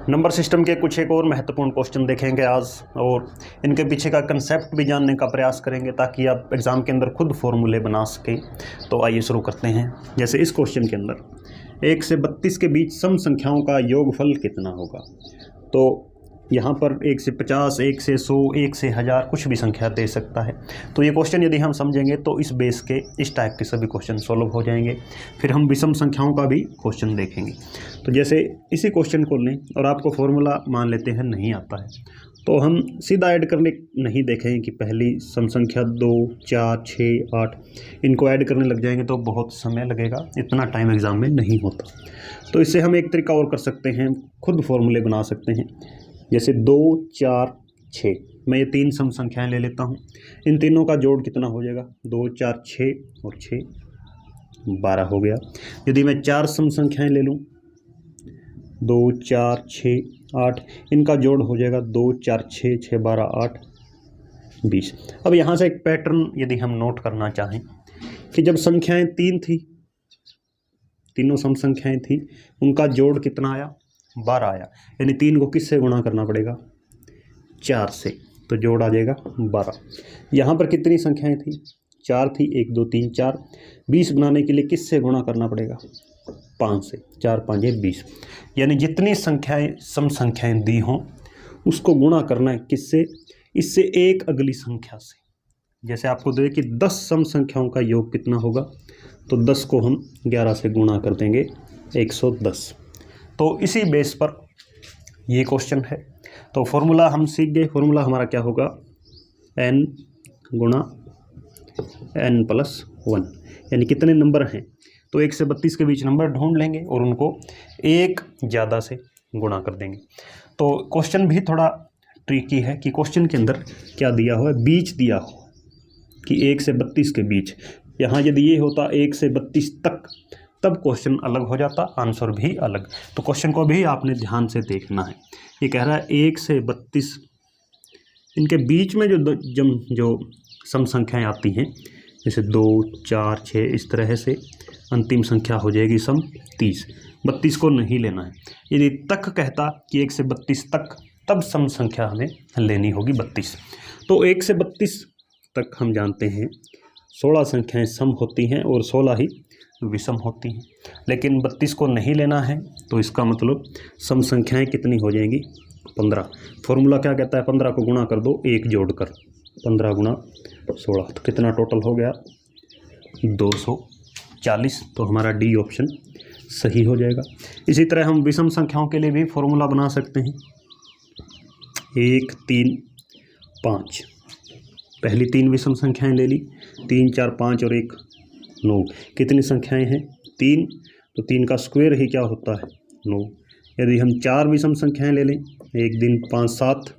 Number system के कुछ एक और महत्वपूर्ण क्वेश्चन देखेंगे आज, और इनके पीछे का कंसेप्ट भी जानने का प्रयास करेंगे ताकि आप एग्ज़ाम के अंदर खुद फॉर्मूले बना सकें। तो आइए शुरू करते हैं। जैसे इस क्वेश्चन के अंदर 1 से 32 के बीच सम संख्याओं का योगफल कितना होगा। तो यहाँ पर 1 से 50, 1 से 100, 1 से 1000 कुछ भी संख्या दे सकता है। तो ये क्वेश्चन यदि हम समझेंगे तो इस बेस के इस टाइप के सभी क्वेश्चन सॉल्व हो जाएंगे। फिर हम विषम संख्याओं का भी क्वेश्चन देखेंगे। तो जैसे इसी क्वेश्चन को लें और आपको फॉर्मूला मान लेते हैं नहीं आता है, तो हम सीधा ऐड करने नहीं देखेंगे कि पहली सम संख्या 2, 4, 6, 8 इनको ऐड करने लग जाएंगे तो बहुत समय लगेगा, इतना टाइम एग्ज़ाम में नहीं होता। तो इससे हम एक तरीका और कर सकते हैं, खुद फॉर्मूले बना सकते हैं। जैसे 2, 4, 6, मैं ये 3 सम संख्याएं ले लेता हूँ। इन तीनों का जोड़ कितना हो जाएगा, 2, 4, 6 और 6 12 हो गया। यदि मैं 4 सम संख्याएं ले लूँ, 2, 4, 6, 8, इनका जोड़ हो जाएगा 2, 4, 6, 6, 12, 8, 20। अब यहाँ से एक पैटर्न यदि हम नोट करना चाहें कि जब संख्याएं 3 थी, तीनों सम संख्याएं थी, उनका जोड़ कितना आया, 12 आया। यानी 3 को किससे गुणा करना पड़ेगा, 4 से, तो जोड़ आ जाएगा 12। यहाँ पर कितनी संख्याएं थी, 4 थी, 1, 2, 3, 4। 20 बनाने के लिए किससे गुणा करना पड़ेगा, 5 से, 4, 5 ये 20। यानी जितनी संख्याएं सम संख्याएं दी हों उसको गुणा करना है किससे, इससे एक अगली संख्या से। जैसे आपको दे कि 10 सम संख्याओं का योग कितना होगा, तो 10 को हम 11 से गुणा कर देंगे, 110। तो इसी बेस पर ये क्वेश्चन है। तो फॉर्मूला हम सीख गए। फॉर्मूला हमारा क्या होगा, n गुणा n+1। यानी कितने नंबर हैं, तो 1 से 32 के बीच नंबर ढूंढ लेंगे और उनको एक ज़्यादा से गुणा कर देंगे। तो क्वेश्चन भी थोड़ा ट्रिकी है कि क्वेश्चन के अंदर क्या दिया हुआ है, बीच दिया हो कि 1 से 32 के बीच। यहाँ यदि ये होता 1 से 32 तक, तब क्वेश्चन अलग हो जाता, आंसर भी अलग। तो क्वेश्चन को भी आपने ध्यान से देखना है। ये कह रहा है 1 से 32, इनके बीच में जो सम संख्याएं आती हैं, जैसे 2, 4, 6, इस तरह से अंतिम संख्या हो जाएगी सम 30। 32 को नहीं लेना है। यदि तक कहता कि 1 से 32 तक, तब सम संख्या हमें लेनी होगी 32। तो 1 से 32 तक हम जानते हैं 16 संख्याएँ सम होती हैं और 16 ही विषम होती हैं। लेकिन 32 को नहीं लेना है, तो इसका मतलब सम संख्याएं कितनी हो जाएंगी, 15। फॉर्मूला क्या कहता है, 15 को गुणा कर दो, एक जोड़कर, 15 गुणा 16, तो कितना टोटल हो गया, 240। तो हमारा डी ऑप्शन सही हो जाएगा। इसी तरह हम विषम संख्याओं के लिए भी फॉर्मूला बना सकते हैं। 1, 3, 5, पहली 3 विषम संख्याएं ले ली, 3, 4, 5 और 1, 9। कितनी संख्याएं हैं, 3, तो 3 का स्क्वायर ही क्या होता है, 9। यदि हम 4 विषम संख्याएं ले लें, 1, 3, 5, 7,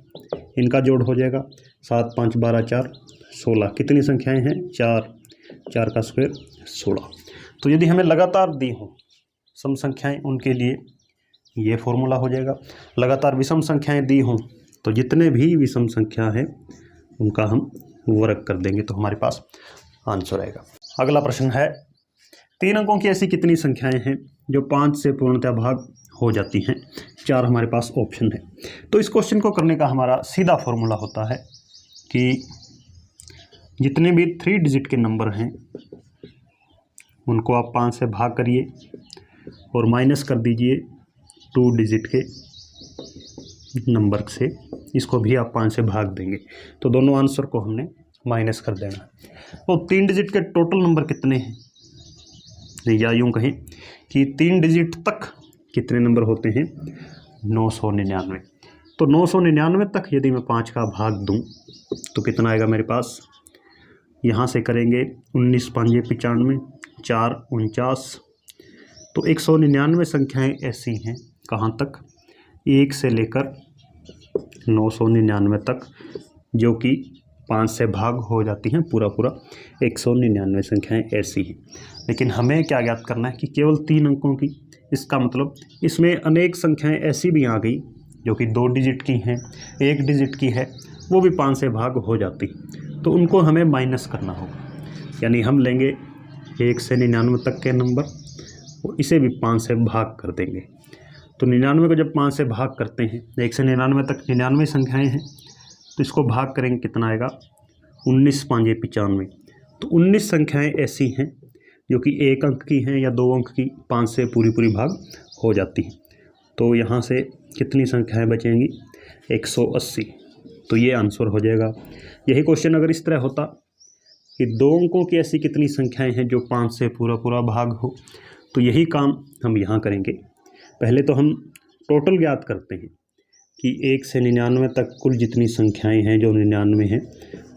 इनका जोड़ हो जाएगा 7, 5, 12, 4, 16। कितनी संख्याएं हैं, 4, 4 का स्क्वायर 16। तो यदि हमें लगातार दी हो सम संख्याएं, उनके लिए ये फॉर्मूला हो जाएगा। लगातार विषम संख्याएं दी हों तो जितने भी विषम संख्या हैं उनका हम वर्ग कर देंगे, तो हमारे पास आंसर आएगा। अगला प्रश्न है, 3 अंकों की ऐसी कितनी संख्याएं हैं जो 5 से पूर्णतः भाग हो जाती हैं। 4 हमारे पास ऑप्शन है। तो इस क्वेश्चन को करने का हमारा सीधा फॉर्मूला होता है कि जितने भी 3 डिजिट के नंबर हैं उनको आप 5 से भाग करिए और माइनस कर दीजिए 2 डिजिट के नंबर से, इसको भी आप 5 से भाग देंगे, तो दोनों आंसर को हमने माइनस कर देना। तो 3 डिजिट के टोटल नंबर कितने हैं, या यूँ कहें कि 3 डिजिट तक कितने नंबर होते हैं, 999। तो 999 तक यदि मैं 5 का भाग दूं तो कितना आएगा मेरे पास, यहाँ से करेंगे 19, 5, 95, 4, 49। तो 199 संख्याएं ऐसी हैं, कहाँ तक, 1 से लेकर 999 तक, जो कि 5 से भाग हो जाती हैं। पूरा 199 संख्याएं ऐसी हैं। लेकिन हमें क्या ज्ञात करना है कि केवल 3 अंकों की, इसका मतलब इसमें अनेक संख्याएं ऐसी भी आ गई जो कि 2 डिजिट की हैं, 1 डिजिट की है, वो भी 5 से भाग हो जाती, तो उनको हमें माइनस करना होगा। यानी हम लेंगे 1 से 99 तक के नंबर और इसे भी 5 से भाग कर देंगे। तो तो 99 को जब 5 से भाग करते हैं, 1 से 99 तक 99 संख्याएं हैं, तो इसको भाग करेंगे कितना आएगा, 19 5 95। तो 19 संख्याएं ऐसी हैं जो कि 1 अंक की हैं या 2 अंक की, 5 से पूरी भाग हो जाती हैं। तो यहाँ से कितनी संख्याएं बचेंगी, 180। तो ये आंसर हो जाएगा। यही क्वेश्चन अगर इस तरह होता कि 2 अंकों की ऐसी कितनी संख्याएं हैं जो 5 से पूरा भाग हो, तो यही काम हम यहाँ करेंगे। पहले तो हम टोटल ज्ञात करते हैं कि 1 से 99 तक कुल जितनी संख्याएं हैं जो 99 हैं,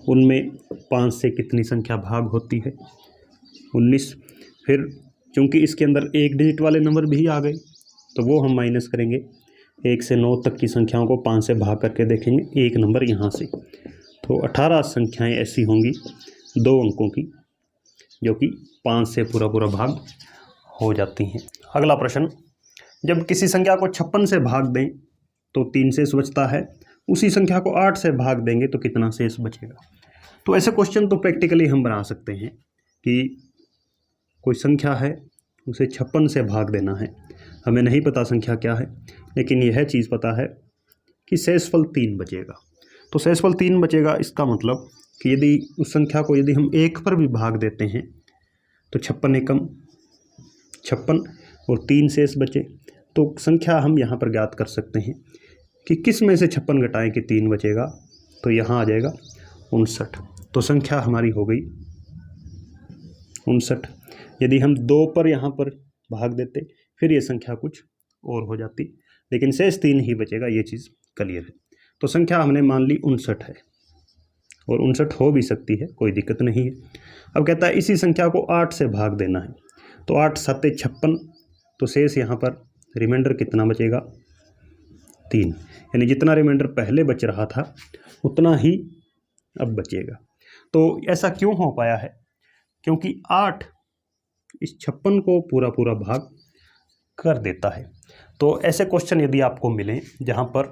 उनमें 5 से कितनी संख्या भाग होती है, 19। फिर चूँकि इसके अंदर 1 डिजिट वाले नंबर भी आ गए, तो वो हम माइनस करेंगे। 1 से 9 तक की संख्याओं को 5 से भाग करके देखेंगे, एक नंबर यहाँ से। तो 18 संख्याएं ऐसी होंगी 2 अंकों की जो कि 5 से पूरा भाग हो जाती हैं। अगला प्रश्न, जब किसी संख्या को 56 से भाग दें तो 3 शेष बचता है, उसी संख्या को 8 से भाग देंगे तो कितना शेष बचेगा। तो ऐसे क्वेश्चन तो प्रैक्टिकली हम बना सकते हैं कि कोई संख्या है, उसे 56 से भाग देना है, हमें नहीं पता संख्या क्या है, लेकिन यह चीज़ पता है कि शेषफल 3 बचेगा। तो शेषफल 3 बचेगा, इसका मतलब कि यदि उस संख्या को यदि हम 1 पर भी भाग देते हैं तो 56 एकम 56 और 3 शेष बचे, तो संख्या हम यहाँ पर ज्ञात कर सकते हैं कि किस में से 56 घटाएं कि 3 बचेगा, तो यहाँ आ जाएगा 59। तो संख्या हमारी हो गई 59। यदि हम 2 पर यहाँ पर भाग देते फिर ये संख्या कुछ और हो जाती, लेकिन शेष 3 ही बचेगा, ये चीज़ क्लियर है। तो संख्या हमने मान ली 59 है, और 59 हो भी सकती है, कोई दिक्कत नहीं है। अब कहता है इसी संख्या को 8 से भाग देना है, तो 8 7 56, तो शेष यहाँ पर रिमाइंडर कितना बचेगा, 3। यानी जितना रिमाइंडर पहले बच रहा था उतना ही अब बचेगा। तो ऐसा क्यों हो पाया है, क्योंकि 8 इस 56 को पूरा भाग कर देता है। तो ऐसे क्वेश्चन यदि आपको मिलें जहाँ पर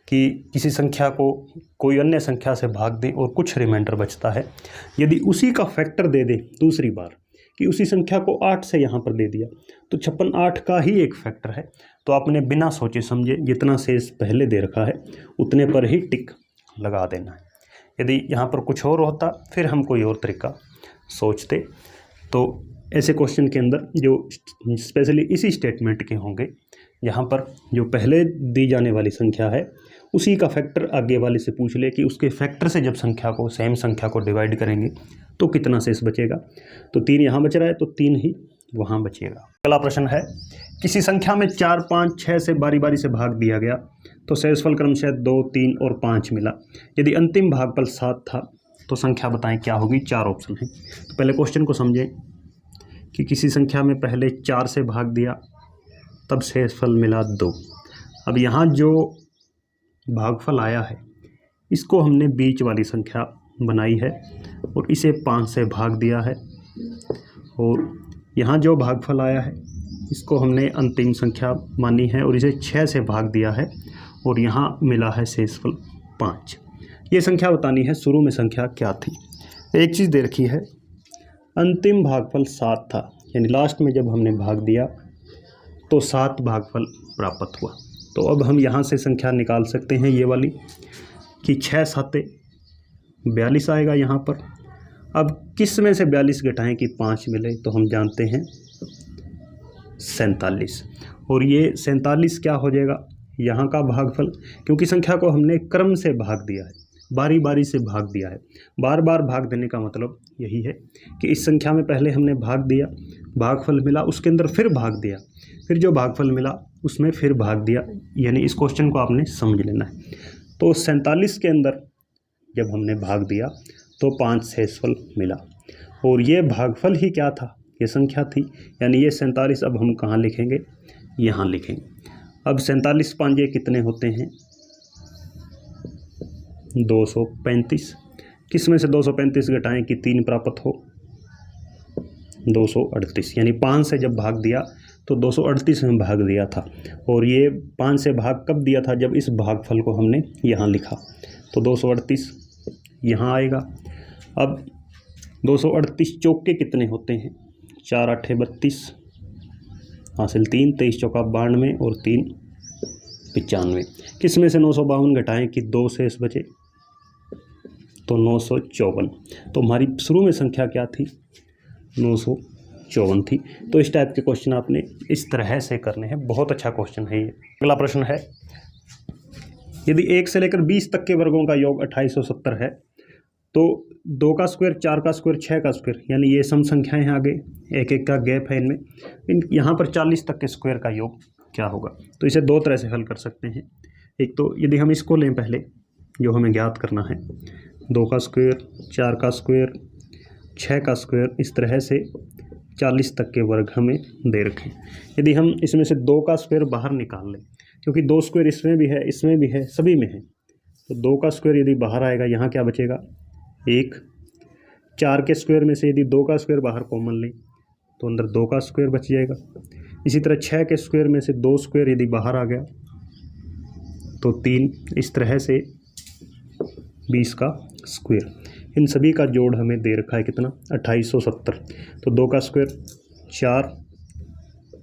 कि किसी संख्या को कोई अन्य संख्या से भाग दें और कुछ रिमाइंडर बचता है, यदि उसी का फैक्टर दे दें दूसरी बार कि उसी संख्या को 8 से यहाँ पर दे दिया, तो 56 8 का ही एक फैक्टर है, तो आपने बिना सोचे समझे जितना शेष पहले दे रखा है उतने पर ही टिक लगा देना है। यदि यहाँ पर कुछ और होता फिर हम कोई और तरीका सोचते। तो ऐसे क्वेश्चन के अंदर जो स्पेशली इसी स्टेटमेंट के होंगे, यहाँ पर जो पहले दी जाने वाली संख्या है उसी का फैक्टर आगे वाले से पूछ ले कि उसके फैक्टर से जब संख्या को सेम संख्या को डिवाइड करेंगे तो कितना शेष बचेगा। तो 3 यहाँ बच रहा है, तो 3 ही वहाँ बचेगा। अगला प्रश्न है, किसी संख्या में 4 5 6 से बारी से भाग दिया गया तो शेषफल क्रमशः 2 3 और 5 मिला। यदि अंतिम भागफल 7 था तो संख्या बताएं क्या होगी। 4 ऑप्शन है। तो पहले क्वेश्चन को समझें कि किसी संख्या में पहले 4 से भाग दिया तब शेषफल मिला 2। अब यहाँ जो भागफल आया है इसको हमने बीच वाली संख्या बनाई है और इसे 5 से भाग दिया है, और यहाँ जो भागफल आया है इसको हमने अंतिम संख्या मानी है और इसे 6 से भाग दिया है, और यहाँ मिला है शेषफल 5। ये संख्या बतानी है शुरू में संख्या क्या थी। एक चीज़ दे रखी है, अंतिम भागफल 7 था, यानी लास्ट में जब हमने भाग दिया तो 7 भागफल प्राप्त हुआ। तो अब हम यहाँ से संख्या निकाल सकते हैं ये वाली कि 6 7 42 आएगा यहाँ पर। अब किस में से 42 घटाएं कि 5 मिले, तो हम जानते हैं 47, और ये 47 क्या हो जाएगा यहाँ का भागफल, क्योंकि संख्या को हमने क्रम से भाग दिया है, बारी से भाग दिया है। बार भाग देने का मतलब यही है कि इस संख्या में पहले हमने भाग दिया, भागफल मिला, उसके अंदर फिर भाग दिया, फिर जो भागफल मिला उसमें फिर भाग दिया, यानी इस क्वेश्चन को आपने समझ लेना है। तो 47 के अंदर जब हमने भाग दिया तो 5 शेषफल मिला, और ये भागफल ही क्या था, ये संख्या थी, यानी ये 47 अब हम कहाँ लिखेंगे, यहाँ लिखेंगे। अब 47 5 कितने होते हैं, 235। किस में से 235 घटाएं कि 3 प्राप्त हो, 238। यानी 5 से जब भाग दिया तो 238 में भाग दिया था, और ये 5 से भाग कब दिया था, जब इस भागफल को हमने यहाँ लिखा, तो 238 यहाँ आएगा। अब 238 चौके कितने होते हैं, 4 8 32, हासिल 3, 23 चौका 92 और 3 95। किस में से 952 घटाएं कि 2 शेष बचे, तो 954। तो हमारी शुरू में संख्या क्या थी, 954 थी। तो इस टाइप के क्वेश्चन आपने इस तरह से करने हैं। बहुत अच्छा क्वेश्चन है ये। अगला प्रश्न है, यदि 1 से लेकर 20 तक के वर्गों का योग 2870 है तो 2 का स्क्वायर, 4 का स्क्वायर, 6 का स्क्वायर, यानी ये सम संख्याएं हैं, आगे एक एक का गैप है इनमें, यहाँ पर 40 तक के स्क्वायर का योग क्या होगा। तो इसे दो तरह से हल कर सकते हैं। एक तो यदि हम इसको लें पहले, जो हमें ज्ञात करना है, 2 का स्क्वायर, 4 का स्क्वायर, 6 का स्क्वायर, इस तरह से 40 तक के वर्ग हमें दे रखें। यदि हम इसमें से 2 का स्क्वायर बाहर निकाल लें, क्योंकि 2 स्क्वायर इसमें भी है, इसमें भी है, सभी में है, तो 2 का स्क्वायर यदि बाहर आएगा, यहाँ क्या बचेगा, 1। 4 के स्क्वायर में से यदि 2 का स्क्वायर बाहर कॉमन लें तो अंदर 2 का स्क्वायर बच जाएगा। इसी तरह 6 के स्क्वायर में से 2 स्क्वायर यदि बाहर आ गया तो 3। इस तरह से 20 का स्क्वायर, इन सभी का जोड़ हमें दे रखा है कितना, 2870। तो 2 का स्क्वायर 4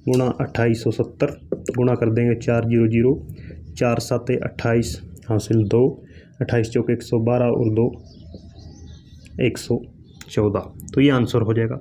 गुणा 2870 गुणा कर देंगे 4 0 0, 4 7 28 हासिल 2, 28 चौके 112 और 2 114। तो ये आंसर हो जाएगा।